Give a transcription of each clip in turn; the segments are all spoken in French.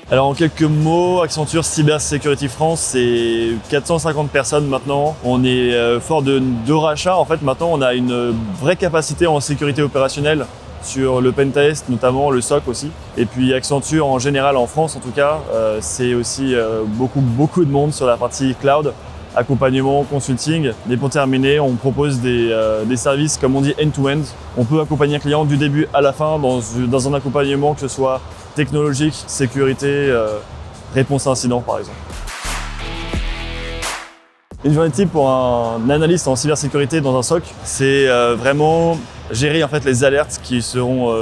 Alors en quelques mots, Accenture Cyber Security France, c'est 450 personnes maintenant. On est fort de 2 rachats. En fait, maintenant, on a une vraie capacité en sécurité opérationnelle sur le pentest, notamment le SOC aussi. Et puis Accenture en général, en France en tout cas, c'est aussi beaucoup de monde sur la partie cloud, accompagnement, consulting. Et pour terminer, on propose des services, comme on dit, end-to-end. On peut accompagner un client du début à la fin dans un accompagnement, que ce soit technologique, sécurité, réponse à incident par exemple. Une journée type pour un analyste en cybersécurité dans un SOC, c'est vraiment gérer en fait les alertes qui sont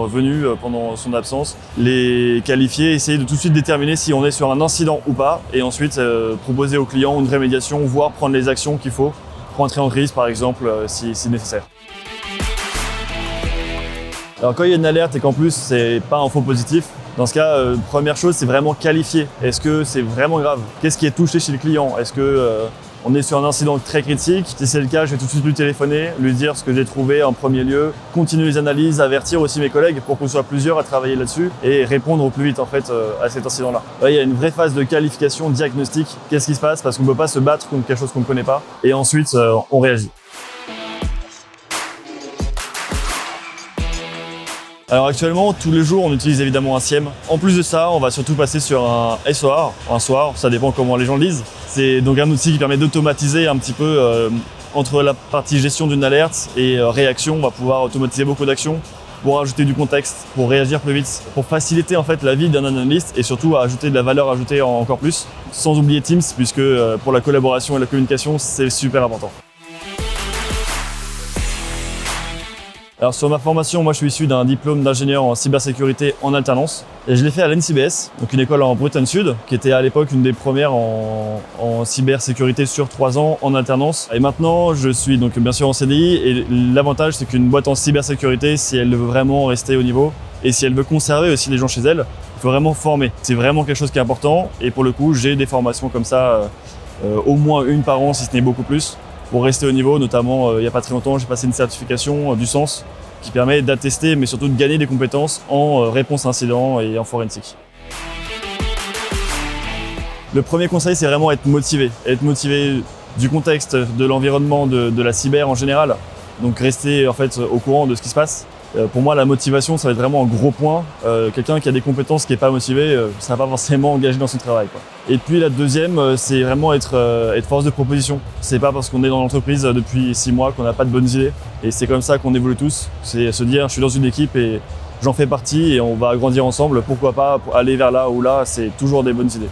venues pendant son absence, les qualifier, essayer de tout de suite déterminer si on est sur un incident ou pas, et ensuite proposer au client une rémédiation, voire prendre les actions qu'il faut pour entrer en crise par exemple si nécessaire. Alors quand il y a une alerte et qu'en plus c'est pas un faux positif, dans ce cas, première chose, c'est vraiment qualifier. Est-ce que c'est vraiment grave? Qu'est-ce qui est touché chez le client? Est-ce que on est sur un incident très critique? Si c'est le cas, je vais tout de suite lui téléphoner, lui dire ce que j'ai trouvé en premier lieu, continuer les analyses, avertir aussi mes collègues pour qu'on soit plusieurs à travailler là-dessus et répondre au plus vite en fait à cet incident-là. Il y a une vraie phase de qualification, diagnostic. Qu'est-ce qui se passe? Parce qu'on ne peut pas se battre contre quelque chose qu'on ne connaît pas. Et ensuite, on réagit. Alors actuellement, tous les jours, on utilise évidemment un SIEM. En plus de ça, on va surtout passer sur un SOAR, ça dépend comment les gens le lisent. C'est donc un outil qui permet d'automatiser un petit peu entre la partie gestion d'une alerte et réaction. On va pouvoir automatiser beaucoup d'actions pour ajouter du contexte, pour réagir plus vite, pour faciliter en fait la vie d'un analyste et surtout ajouter de la valeur ajoutée encore plus. Sans oublier Teams, puisque pour la collaboration et la communication, c'est super important. Alors sur ma formation, moi je suis issu d'un diplôme d'ingénieur en cybersécurité en alternance et je l'ai fait à l'NCBS, donc une école en Bretagne Sud, qui était à l'époque une des premières en cybersécurité sur 3 ans en alternance. Et maintenant je suis donc bien sûr en CDI et l'avantage c'est qu'une boîte en cybersécurité, si elle veut vraiment rester au niveau et si elle veut conserver aussi les gens chez elle, il faut vraiment former. C'est vraiment quelque chose qui est important et pour le coup j'ai des formations comme ça, au moins une par an si ce n'est beaucoup plus, pour rester au niveau. Notamment, il n'y a pas très longtemps, j'ai passé une certification du sens qui permet d'attester, mais surtout de gagner des compétences en réponse à incident et en forensique. Le premier conseil, c'est vraiment être motivé. Être motivé du contexte, de l'environnement, de la cyber en général. Donc rester en fait au courant de ce qui se passe. Pour moi, la motivation, ça va être vraiment un gros point. Quelqu'un qui a des compétences qui n'est pas motivé, ne sera pas forcément engagé dans son travail, quoi. Et puis la deuxième, c'est vraiment être force de proposition. C'est pas parce qu'on est dans l'entreprise depuis 6 mois qu'on n'a pas de bonnes idées. Et c'est comme ça qu'on évolue tous. C'est se dire, je suis dans une équipe et j'en fais partie et on va grandir ensemble. Pourquoi pas aller vers là ou là, c'est toujours des bonnes idées.